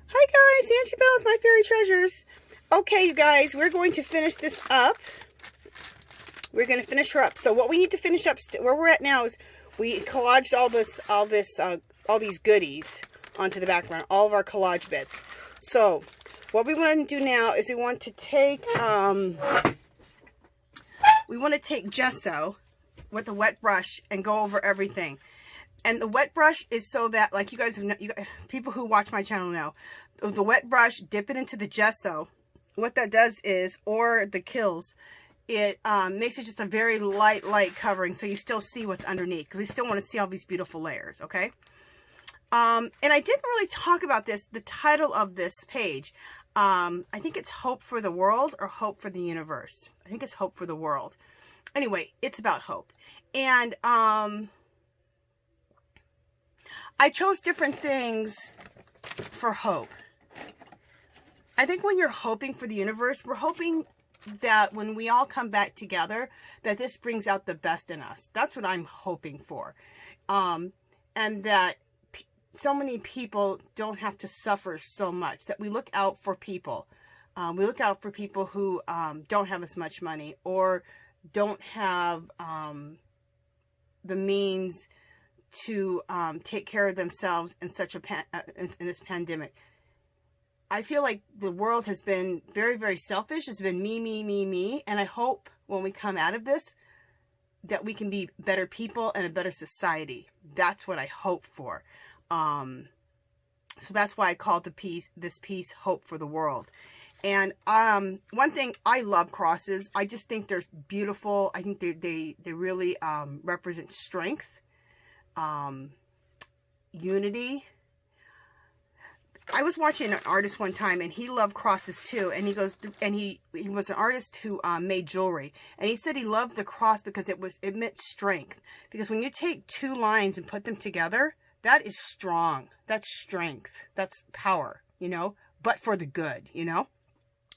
Hi guys, Angie Bell with My Fairy Treasures. Okay, you guys, we're going to finish this up. We're going to finish her up. So what we need to finish up, where we're at now, is we collaged all these goodies onto the background, all of our collage bits. So what we want to do now is we want to take gesso with a wet brush and go over everything. And the wet brush is so that, like you guys, people who watch my channel know, the wet brush, dip it into the gesso. What that does is, or the kills, it makes it just a very light covering, so you still see what's underneath, because we still want to see all these beautiful layers, okay? And I didn't really talk about this, the title of this page. I think it's Hope for the World or Hope for the Universe. I think it's Hope for the World. Anyway, it's about hope. And I chose different things for hope. I think when you're hoping for the universe, we're hoping that when we all come back together, that this brings out the best in us. That's what I'm hoping for. And that so many people don't have to suffer so much, that we look out for people. We look out for people who don't have as much money or don't have the means to take care of themselves in such a in this pandemic. I feel like the world has been very, very selfish. It's been me, me, me, me. And I hope when we come out of this, that we can be better people and a better society. That's what I hope for. So that's why I called this piece Hope for the World. And one thing, I love crosses. I just think they're beautiful. I think they really represent strength, unity. I was watching an artist one time, and he loved crosses too. And he goes, and he was an artist who made jewelry, and he said he loved the cross because it meant strength. Because when you take two lines and put them together, that is strong. That's strength. That's power. You know, but for the good. You know.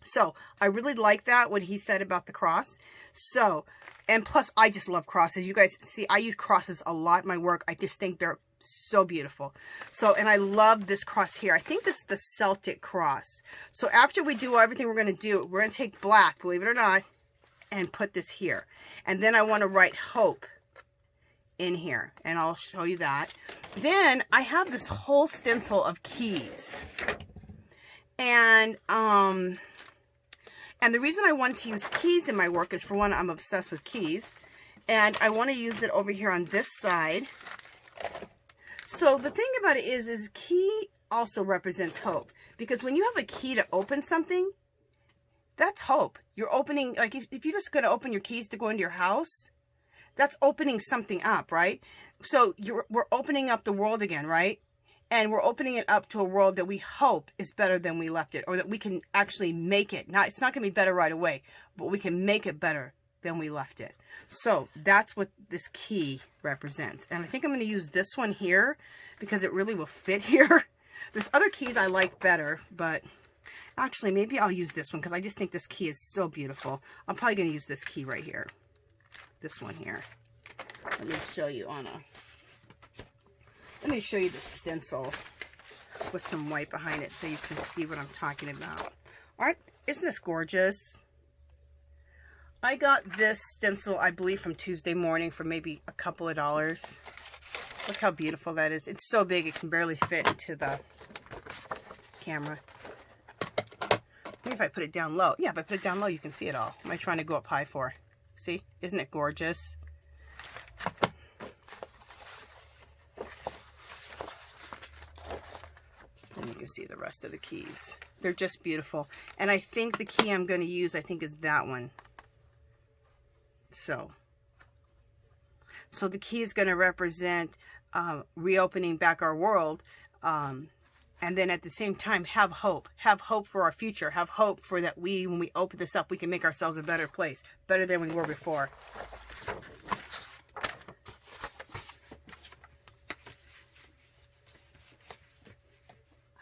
So I really like that, what he said about the cross. So, and plus I just love crosses. You guys see, I use crosses a lot in my work. I just think they're so beautiful. So, and I love this cross here. I think this is the Celtic cross. So after we do everything we're going to do, we're going to take black, believe it or not, and put this here. And then I want to write hope in here, and I'll show you that. Then I have this whole stencil of keys. And the reason I wanted to use keys in my work is, for one, I'm obsessed with keys. And I want to use it over here on this side. So the thing about it is key also represents hope. Because when you have a key to open something, that's hope. You're opening, like if you're just going to open your keys to go into your house, that's opening something up, right? So we're opening up the world again, right? And we're opening it up to a world that we hope is better than we left it, or that we can actually make it. Now, it's not going to be better right away, but we can make it better than we left it. So that's what this key represents. And I think I'm going to use this one here because it really will fit here. There's other keys I like better, but actually maybe I'll use this one because I just think this key is so beautiful. I'm probably going to use this key right here. This one here. Let me show you let me show you the stencil with some white behind it so you can see what I'm talking about. Isn't this gorgeous? I got this stencil, I believe, from Tuesday Morning for maybe a couple of dollars. Look how beautiful that is. It's so big it can barely fit into the camera. Maybe if I put it down low. Yeah, if I put it down low, you can see it all. What am I trying to go up high for? See? Isn't it gorgeous? And you can see the rest of the keys. They're just beautiful. And I think the key I'm going to use, I think, is that one. So the key is going to represent reopening back our world, and then at the same time have hope for our future, have hope for that when we open this up, we can make ourselves a better place, better than we were before.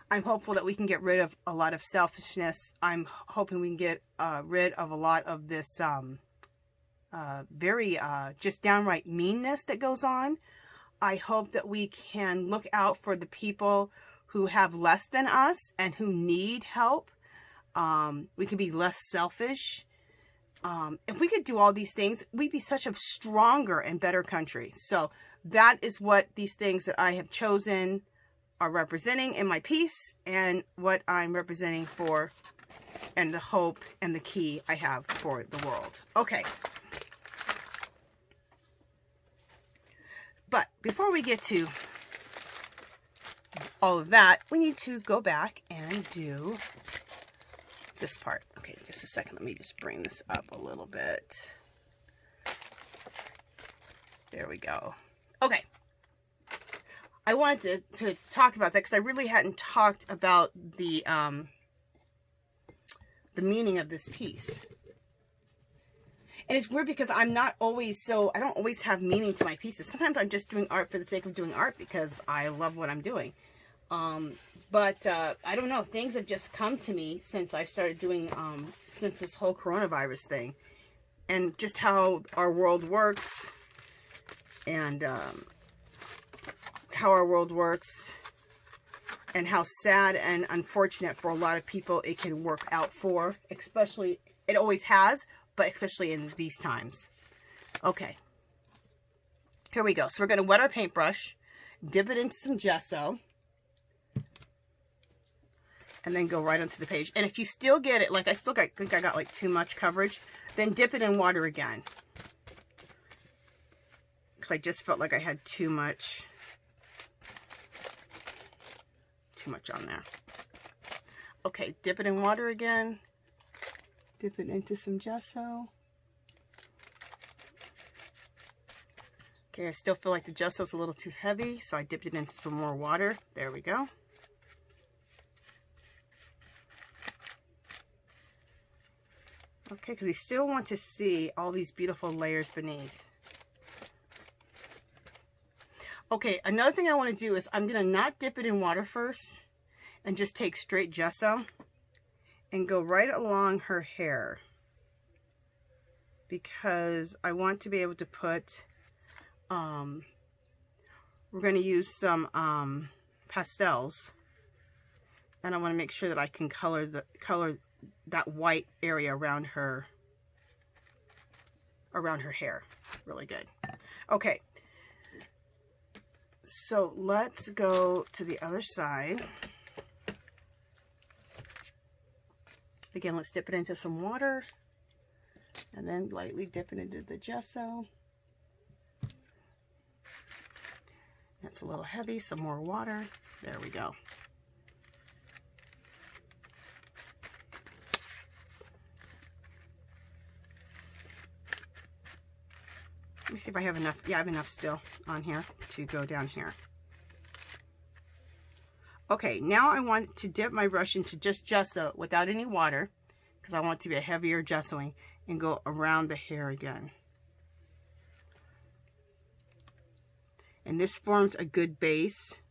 I'm hopeful that we can get rid of a lot of selfishness. I'm hoping we can get rid of a lot of this very just downright meanness that goes on. I hope that we can look out for the people who have less than us and who need help. We can be less selfish. If we could do all these things, we'd be such a stronger and better country. So that is what these things that I have chosen are representing in my piece, and what I'm representing for, and the hope and the key I have for the world. Okay. But before we get to all of that, we need to go back and do this part. Okay, just a second. Let me just bring this up a little bit. There we go. Okay. I wanted to talk about that because I really hadn't talked about the meaning of this piece. And it's weird because I'm not always I don't always have meaning to my pieces. Sometimes I'm just doing art for the sake of doing art because I love what I'm doing. But I don't know, things have just come to me since I started doing, since this whole coronavirus thing, and just how our world works, and how our world works, and how sad and unfortunate for a lot of people it can work out for, especially, it always has, but especially in these times. Okay, here we go. So we're going to wet our paintbrush, dip it into some gesso, and then go right onto the page. And if you still get it, like I think I got like too much coverage, then dip it in water again. Because I just felt like I had too much on there. Okay, dip it in water again. Dip it into some gesso. Okay, I still feel like the gesso's a little too heavy, so I dipped it into some more water. There we go. Okay, because you still want to see all these beautiful layers beneath. Okay, another thing I want to do is I'm going to not dip it in water first and just take straight gesso and go right along her hair, because I want to be able to put, we're going to use some pastels, and I want to make sure that I can color that white area around her hair really good. Okay, so let's go to the other side. Again, let's dip it into some water and then lightly dip it into the gesso. That's a little heavy, some more water. There we go. Let me see if I have enough. Yeah, I have enough still on here to go down here. Okay, now I want to dip my brush into just gesso without any water, because I want it to be a heavier gessoing, and go around the hair again. And this forms a good base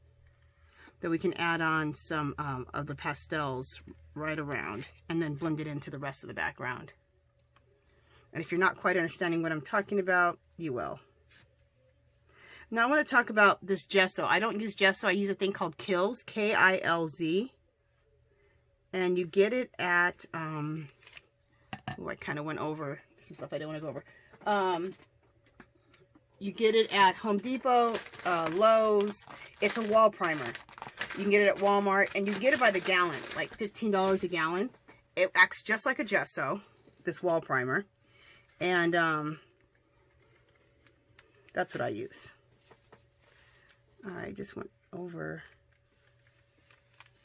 that we can add on some of the pastels right around, and then blend it into the rest of the background. And if you're not quite understanding what I'm talking about, you will. Now I want to talk about this gesso. I don't use gesso. I use a thing called Kilz, K-I-L-Z. And you get it at, oh, I kind of went over some stuff I didn't want to go over. You get it at Home Depot, Lowe's. It's a wall primer. You can get it at Walmart, and you can get it by the gallon, like $15 a gallon. It acts just like a gesso, this wall primer. And that's what I use. I just went over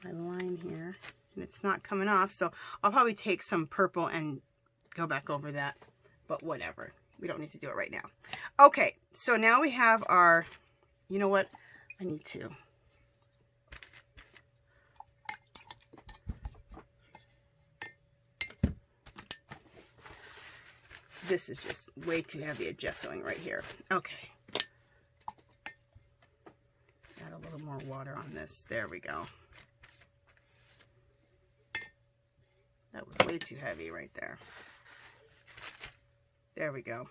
my line here, and it's not coming off, so I'll probably take some purple and go back over that, but whatever. We don't need to do it right now. Okay, so now we have our, you know what? I need to. This is just way too heavy a gessoing right here. Okay. Add a little more water on this. There we go. That was way too heavy right there. There we go.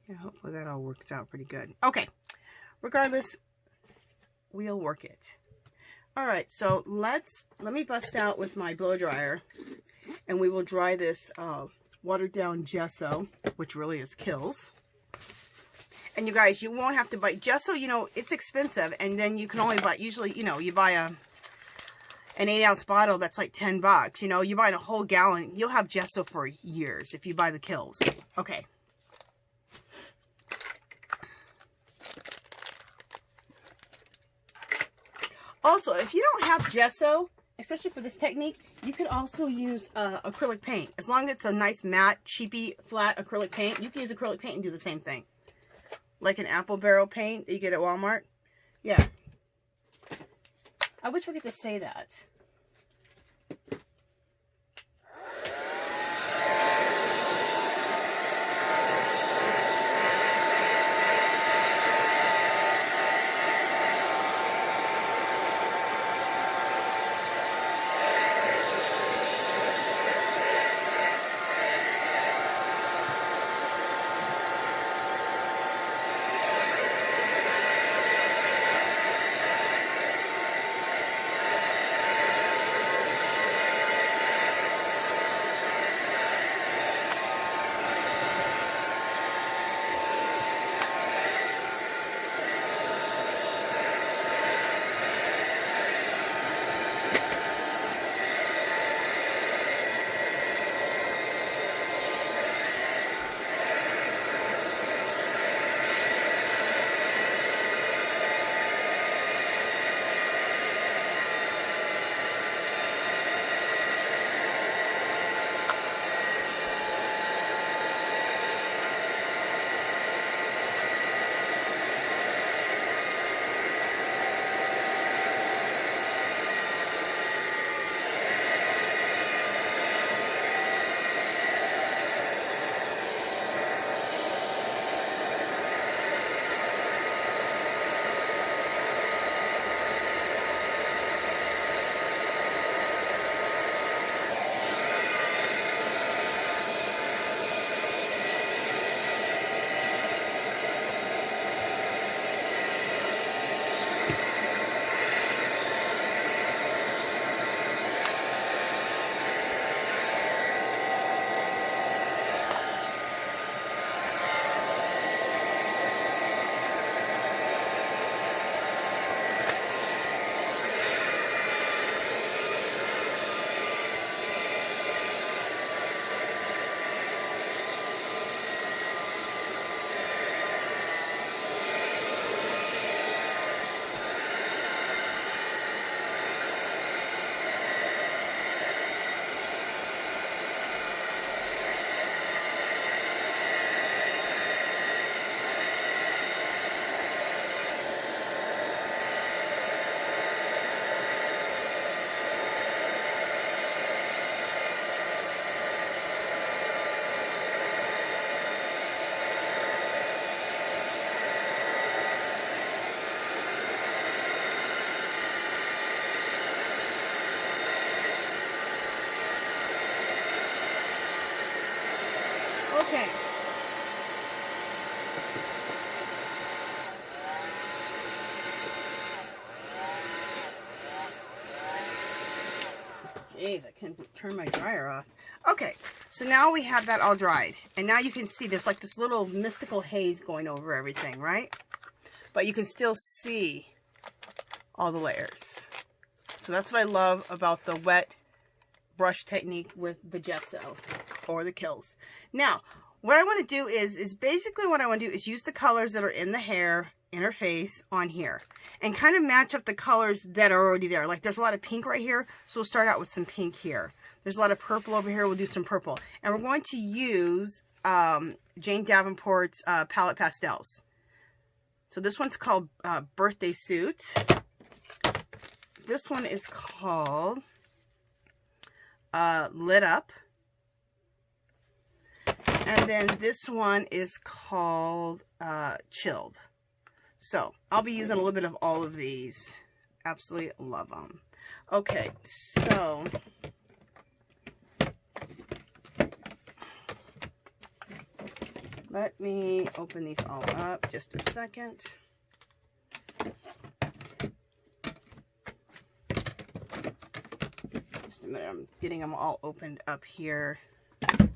Yeah, hopefully that all works out pretty good. Okay. Regardless, we'll work it. All right, so let me bust out with my blow dryer, and we will dry this watered down gesso, which really is Kills. And you guys, you won't have to buy gesso. You know, it's expensive, and then you can only buy, usually, you know, you buy an 8-ounce bottle that's like $10. You know, you buy a whole gallon, you'll have gesso for years if you buy the Kills. Okay. Also, if you don't have gesso, especially for this technique, you could also use acrylic paint. As long as it's a nice matte, cheapy, flat acrylic paint, you can use acrylic paint and do the same thing. Like an apple barrel paint that you get at Walmart. Yeah. I always forget to say that. Okay. Jeez, I can't turn my dryer off. Okay, so now we have that all dried. And now you can see there's like this little mystical haze going over everything, right? But you can still see all the layers. So that's what I love about the wet brush technique with the gesso or the Kills. Now, what I want to do is basically what I want to do is use the colors that are in the hair, in her face, on here. And kind of match up the colors that are already there. Like there's a lot of pink right here, so we'll start out with some pink here. There's a lot of purple over here, we'll do some purple. And we're going to use Jane Davenport's Palette Pastels. So this one's called Birthday Suit. This one is called Lit Up. And then this one is called Chilled. So I'll be using a little bit of all of these. Absolutely love them. Okay, so let me open these all up just a second. I'm getting them all opened up here. Let me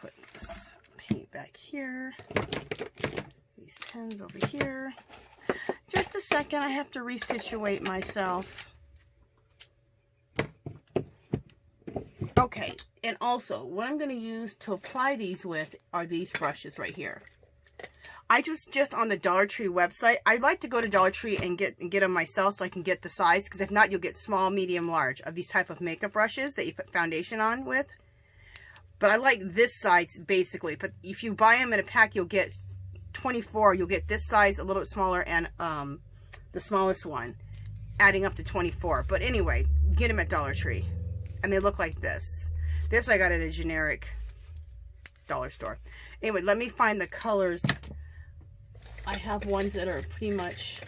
put this paint back here. These pens over here. Just a second, I have to resituate myself. Okay, and also what I'm going to use to apply these with are these brushes right here. I just on the Dollar Tree website. I'd like to go to Dollar Tree and get them myself so I can get the size, because if not, you'll get small, medium, large of these type of makeup brushes that you put foundation on with. But I like this size basically. But if you buy them in a pack, you'll get 24. You'll get this size, a little bit smaller, and the smallest one, adding up to 24. But anyway, get them at Dollar Tree, and they look like this. This I got at a generic dollar store. Anyway, let me find the colors. I have ones that are pretty much,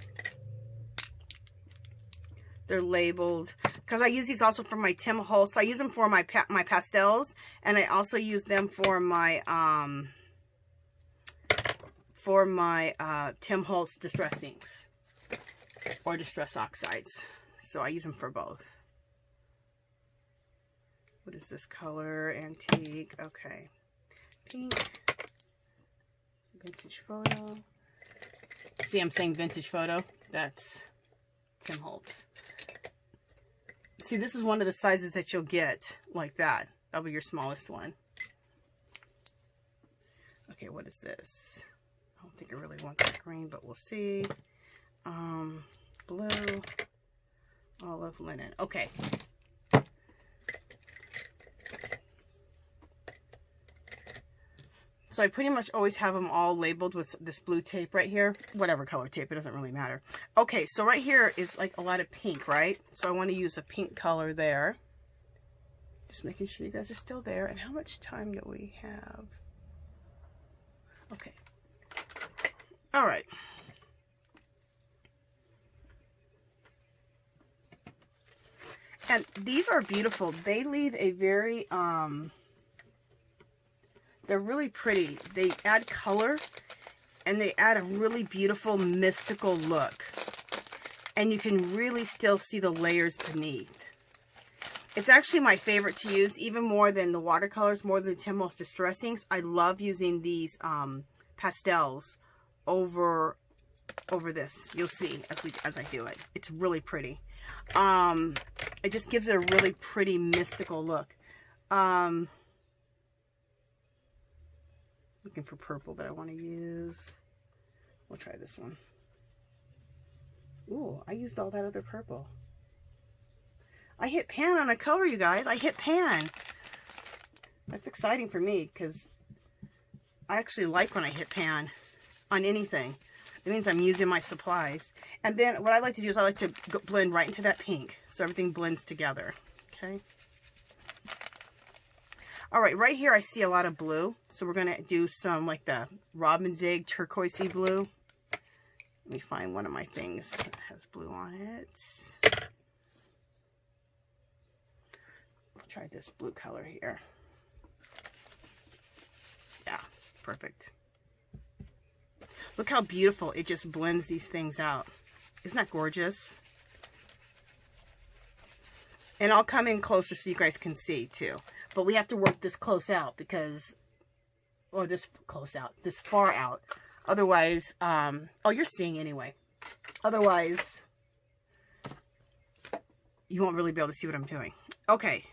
they're labeled, because I use these also for my Tim Holtz. So I use them for my pastels, and I also use them for my Tim Holtz Distress Inks or Distress Oxides. So I use them for both. What is this color? Antique. Okay. Pink. Vintage photo. See, I'm saying vintage photo. That's Tim Holtz. See, this is one of the sizes that you'll get like that. That'll be your smallest one. Okay, what is this? I don't think I really want that green, but we'll see. Blue. Olive linen. Okay. So I pretty much always have them all labeled with this blue tape right here. Whatever color tape, it doesn't really matter. Okay, so right here is like a lot of pink, right? So I want to use a pink color there. Just making sure you guys are still there. And how much time do we have? Okay. All right. And these are beautiful. They leave a very, they're really pretty. They add color, and they add a really beautiful mystical look. And you can really still see the layers beneath. It's actually my favorite to use, even more than the watercolors, more than the Tim Holtz Distress Inks. I love using these pastels over this. You'll see as I do it. It's really pretty. It just gives it a really pretty mystical look. Looking for purple that I want to use. We'll try this one. Ooh, I used all that other purple. I hit pan on a color, you guys. I hit pan. That's exciting for me because I actually like when I hit pan on anything. It means I'm using my supplies. And then what I like to do is I like to blend right into that pink so everything blends together. Okay. All right, right here I see a lot of blue. So we're going to do some like the Robin's Egg turquoisey blue. Let me find one of my things that has blue on it. I'll try this blue color here. Yeah, perfect. Look how beautiful it just blends these things out. Isn't that gorgeous? And I'll come in closer so you guys can see too. But we have to work this close out because, or this close out, this far out. Otherwise, oh, you're seeing anyway. Otherwise, you won't really be able to see what I'm doing. Okay.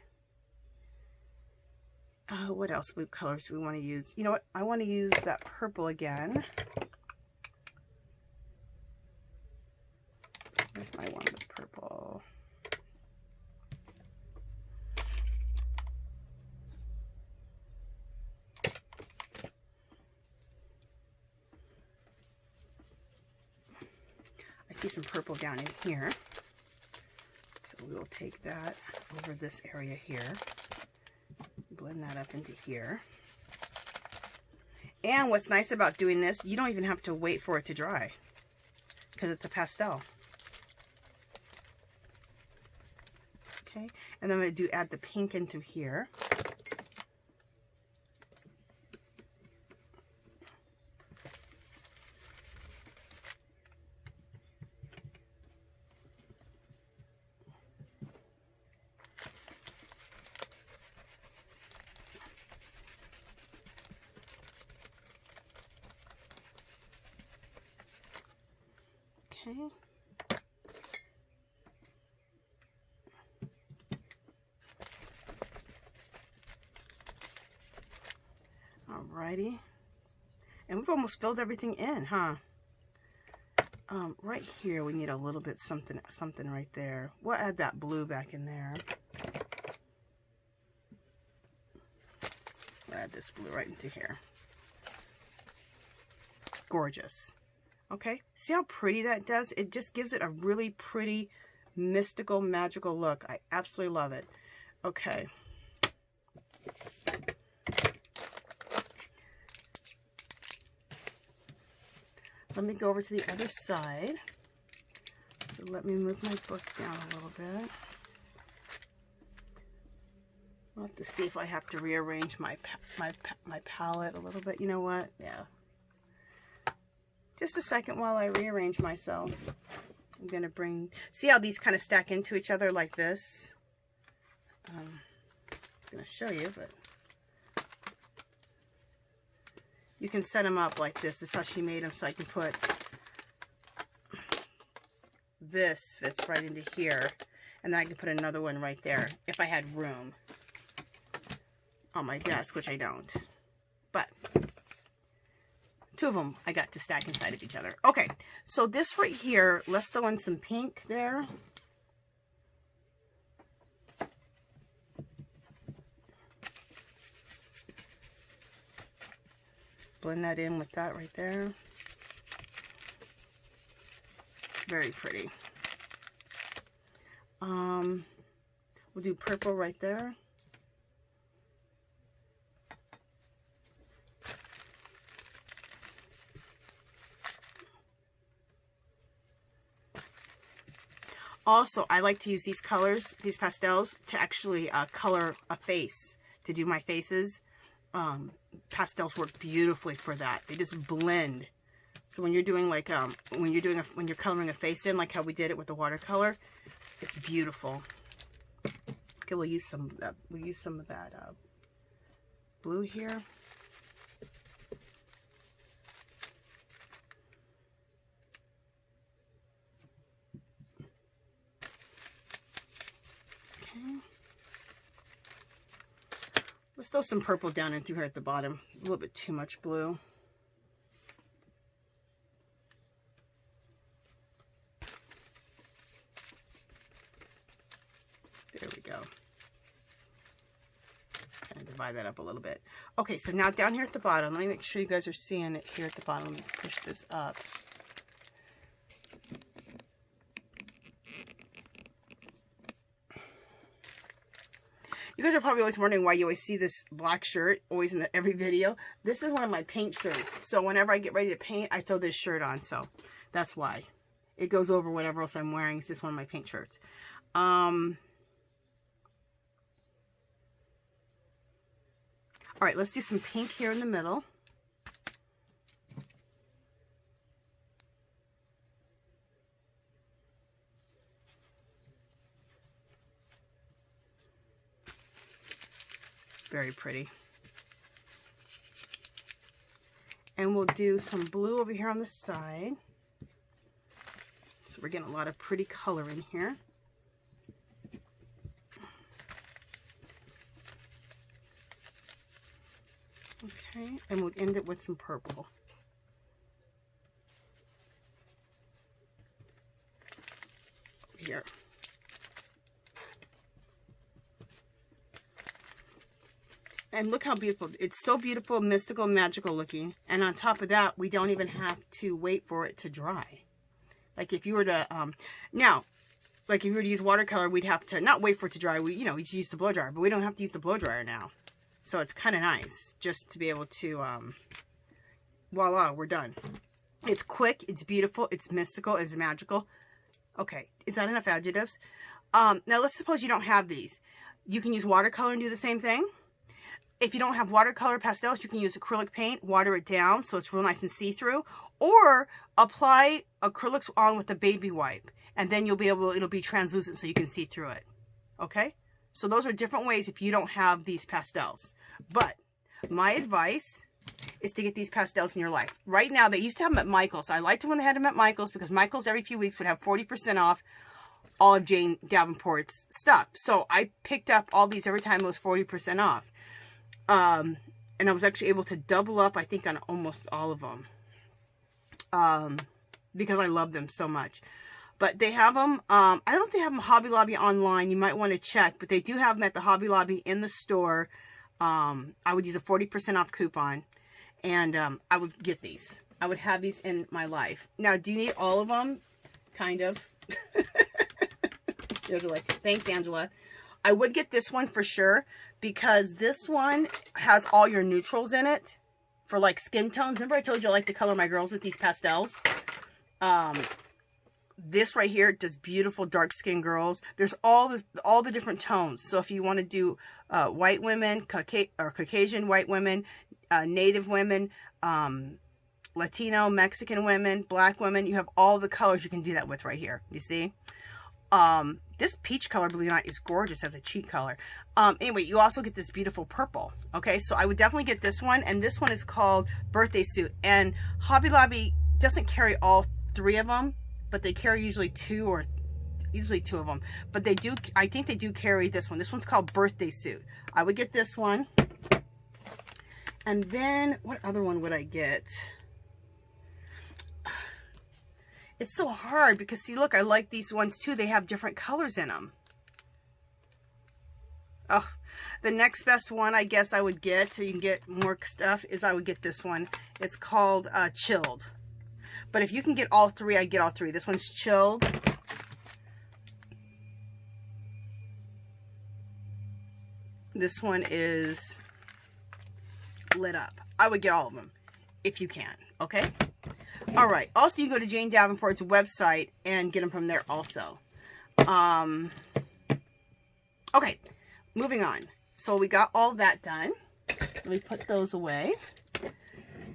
What else? What colors do we want to use? You know what? I want to use that purple again. Where's my one with purple? I see some purple down in here. So we will take that over this area here. Blend that up into here. And what's nice about doing this, you don't even have to wait for it to dry because it's a pastel. Okay, and then I'm going to add the pink into here. Okay. Alrighty. And we've almost filled everything in, huh? Right here, we need a little bit something right there. We'll add that blue back in there. We'll add this blue right into here. Gorgeous. Okay, see how pretty that does? It just gives it a really pretty, mystical, magical look. I absolutely love it. Okay. Let me go over to the other side. So let me move my book down a little bit. I'll have to see if I have to rearrange my palette a little bit. You know what? Yeah. Just a second while I rearrange myself. I'm going to bring... See how these kind of stack into each other like this? I'm going to show you, but... You can set them up like this. This is how she made them, so I can put this fits right into here, and then I can put another one right there if I had room on my desk, which I don't. But two of them I got to stack inside of each other. Okay, so this right here, let's throw in some pink there. Blend that in with that right there. Very pretty. We'll do purple right there. Also, I like to use these colors, these pastels, to actually color a face, to do my faces. Pastels work beautifully for that. They just blend. So when you're doing like when you're coloring a face in, like how we did it with the watercolor, it's beautiful. Okay, we'll use some of that blue here. Okay. Let's throw some purple down into here at the bottom. A little bit too much blue. There we go. Kind of divide that up a little bit. Okay, so now down here at the bottom, let me make sure you guys are seeing it here at the bottom. Let me push this up. You guys are probably always wondering why you always see this black shirt always in every video. This is one of my paint shirts. So whenever I get ready to paint, I throw this shirt on. So that's why. It goes over whatever else I'm wearing. It's just one of my paint shirts. All right, let's do some pink here in the middle. Very pretty. And we'll do some blue over here on the side. So we're getting a lot of pretty color in here. Okay, and we'll end it with some purple. Here. And look how beautiful. It's so beautiful, mystical, magical looking. And on top of that, we don't even have to wait for it to dry. Like if you were to, now, like if you were to use watercolor, we'd have to not wait for it to dry. We'd use the blow dryer, but we don't have to use the blow dryer now. So it's kind of nice just to be able to, voila, we're done. It's quick, it's beautiful, it's mystical, it's magical. Okay, is that enough adjectives? Now let's suppose you don't have these. You can use watercolor and do the same thing. If you don't have watercolor pastels, you can use acrylic paint, water it down so it's real nice and see-through, or apply acrylics on with a baby wipe, and then you'll be able, it'll be translucent so you can see through it. Okay? So those are different ways if you don't have these pastels. But my advice is to get these pastels in your life. Right now, they used to have them at Michael's. I liked them when they had them at Michael's because Michael's every few weeks would have 40% off all of Jane Davenport's stuff. So I picked up all these every time it was 40% off. And I was actually able to double up, I think, on almost all of them. Because I love them so much. But they have them, I don't know if they have them Hobby Lobby online. You might want to check. But they do have them at the Hobby Lobby in the store. I would use a 40% off coupon. And I would get these. I would have these in my life. Now, do you need all of them? Kind of. Angela, thanks, Angela. I would get this one for sure. Because this one has all your neutrals in it. For like skin tones. Remember I told you I like to color my girls with these pastels? This right here does beautiful dark skin girls. There's all the different tones. So if you want to do white women, Caucasian white women, Native women, Latino, Mexican women, black women, you have all the colors you can do that with right here. You see? This peach color, believe it or not, is gorgeous as a cheek color. Anyway, you also get this beautiful purple. Okay, so I would definitely get this one. And this one is called Birthday Suit. And Hobby Lobby doesn't carry all 3 of them, but they carry usually two of them. But they do, I think they do carry this one. This one's called Birthday Suit. I would get this one. And then, what other one would I get? It's so hard because, see, look, I like these ones too. They have different colors in them. Oh, the next best one I guess I would get, so you can get more stuff, is I would get this one. It's called Chilled. But if you can get all 3, I'd get all 3. This one's Chilled. This one is Lit Up. I would get all of them if you can, okay? All right. Also, you can go to Jane Davenport's website and get them from there also. Okay, moving on. So we got all that done. Let me put those away.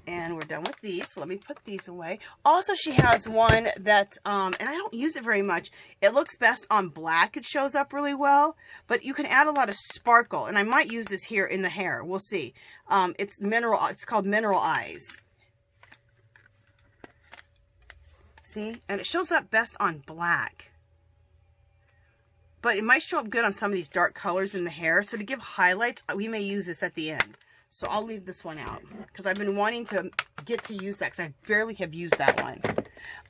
And we're done with these. So let me put these away. Also, she has one that's, and I don't use it very much. It looks best on black. It shows up really well. But you can add a lot of sparkle. And I might use this here in the hair. We'll see. It's called Mineral Eyes. See? And it shows up best on black. But it might show up good on some of these dark colors in the hair. So to give highlights, we may use this at the end. So I'll leave this one out. Because I've been wanting to get to use that. Because I barely have used that one.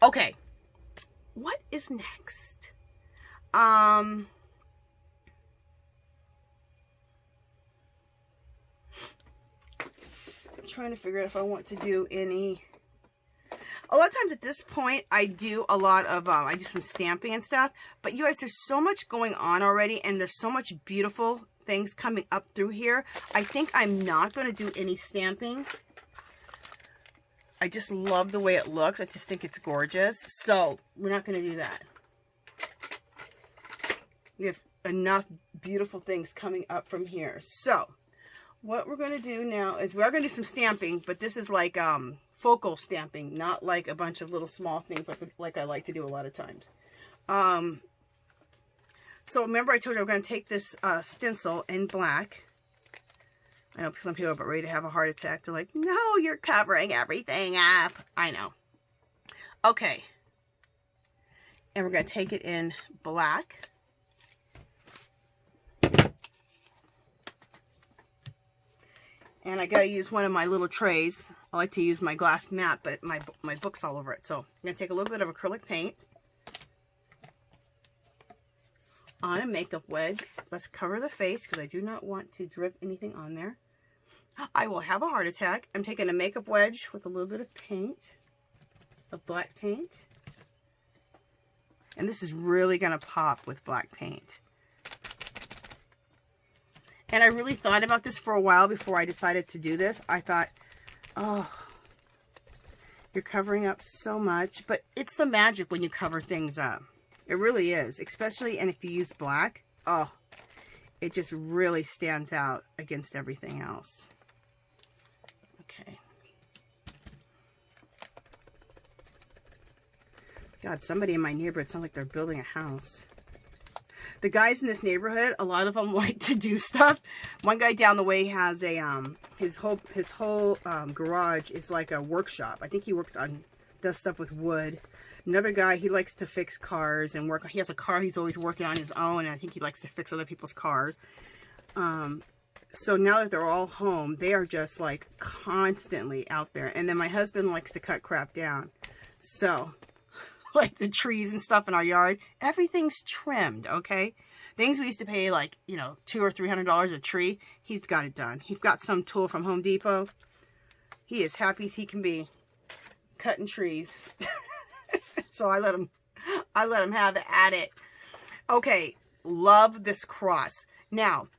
Okay. What is next? I'm trying to figure out if I want to do any... A lot of times at this point, I do a lot of, I do some stamping and stuff. But you guys, there's so much going on already. And there's so much beautiful things coming up through here. I think I'm not going to do any stamping. I just love the way it looks. I just think it's gorgeous. So, we're not going to do that. We have enough beautiful things coming up from here. So, what we're going to do now is we are going to do some stamping. But this is like, focal stamping, not like a bunch of little small things like I like to do a lot of times. So remember I told you I'm going to take this stencil in black. I know some people are about ready to have a heart attack. They're like, no, you're covering everything up. I know. Okay. And we're going to take it in black. And I got to use one of my little trays. I like to use my glass mat, but my book's all over it. So I'm going to take a little bit of acrylic paint on a makeup wedge. Let's cover the face because I do not want to drip anything on there. I will have a heart attack. I'm taking a makeup wedge with a little bit of paint, of black paint. And this is really going to pop with black paint. And I really thought about this for a while before I decided to do this. I thought, oh, you're covering up so much. But it's the magic when you cover things up. It really is. Especially, and if you use black, oh, it just really stands out against everything else. Okay. God, somebody in my neighborhood sounds like they're building a house. The guys in this neighborhood, a lot of them like to do stuff. One guy down the way has a his whole garage is like a workshop. I think he does stuff with wood. Another guy, he likes to fix cars and work. He has a car he's always working on his own, and I think he likes to fix other people's cars. So now that they're all home, they are just like constantly out there. And then my husband likes to cut crap down. So, like the trees and stuff in our yard, everything's trimmed, okay? Things we used to pay like, you know, $200 or $300 a tree, he's got it done. He's got some tool from Home Depot. He is happy as he can be cutting trees. So I let him have at it. Okay, love this cross. Now,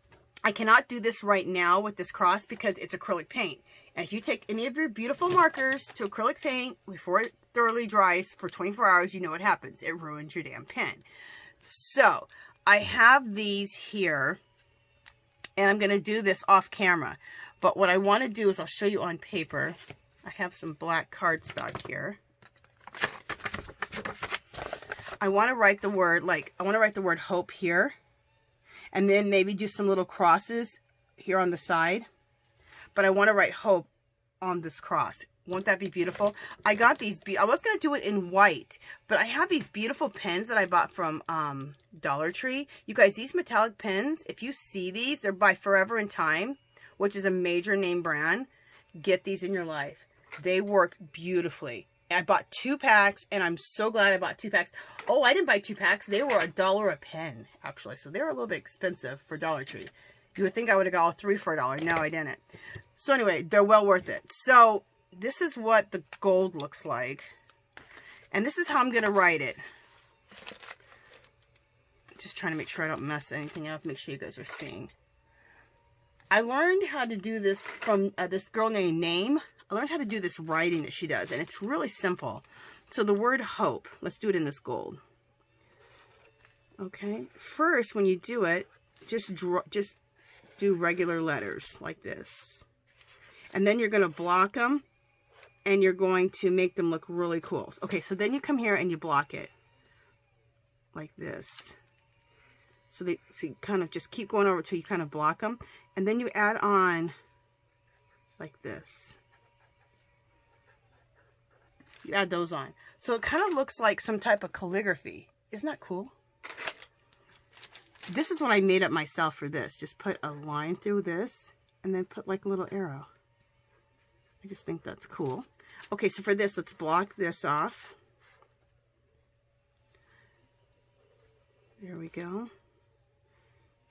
I cannot do this right now with this cross because it's acrylic paint. And if you take any of your beautiful markers to acrylic paint before it thoroughly dries for 24 hours, you know what happens. It ruins your damn pen. So, I have these here, and I'm going to do this off camera. But what I want to do is I'll show you on paper. I have some black cardstock here. I want to write the word, hope here. And then maybe do some little crosses here on the side. But I want to write hope on this cross. Won't that be beautiful? I got these, I was going to do it in white, but I have these beautiful pens that I bought from Dollar Tree. You guys, these metallic pens, if you see these, they're by Forever in Time, which is a major name brand. Get these in your life. They work beautifully. I bought 2 packs, and I'm so glad I bought 2 packs. Oh, I didn't buy 2 packs. They were $1 a pen, actually. So they were a little bit expensive for Dollar Tree. You would think I would have got all 3 for $1. No, I didn't. So anyway, they're well worth it. So this is what the gold looks like. And this is how I'm going to write it. Just trying to make sure I don't mess anything up. Make sure you guys are seeing. I learned how to do this from this girl named Name. I learned how to do this writing that she does, and it's really simple. So the word hope, let's do it in this gold. Okay, first when you do it, just do regular letters like this. And then you're going to block them, and you're going to make them look really cool. Okay, so then you come here and you block it like this. So you kind of just keep going over till you kind of block them, and then you add on like this. You add those on. So it kind of looks like some type of calligraphy. Isn't that cool? This is what I made up myself for this. Just put a line through this and then put like a little arrow. I just think that's cool. Okay, so for this, let's block this off. There we go.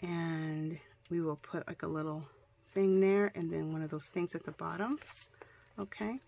And we will put like a little thing there and then one of those things at the bottom. Okay.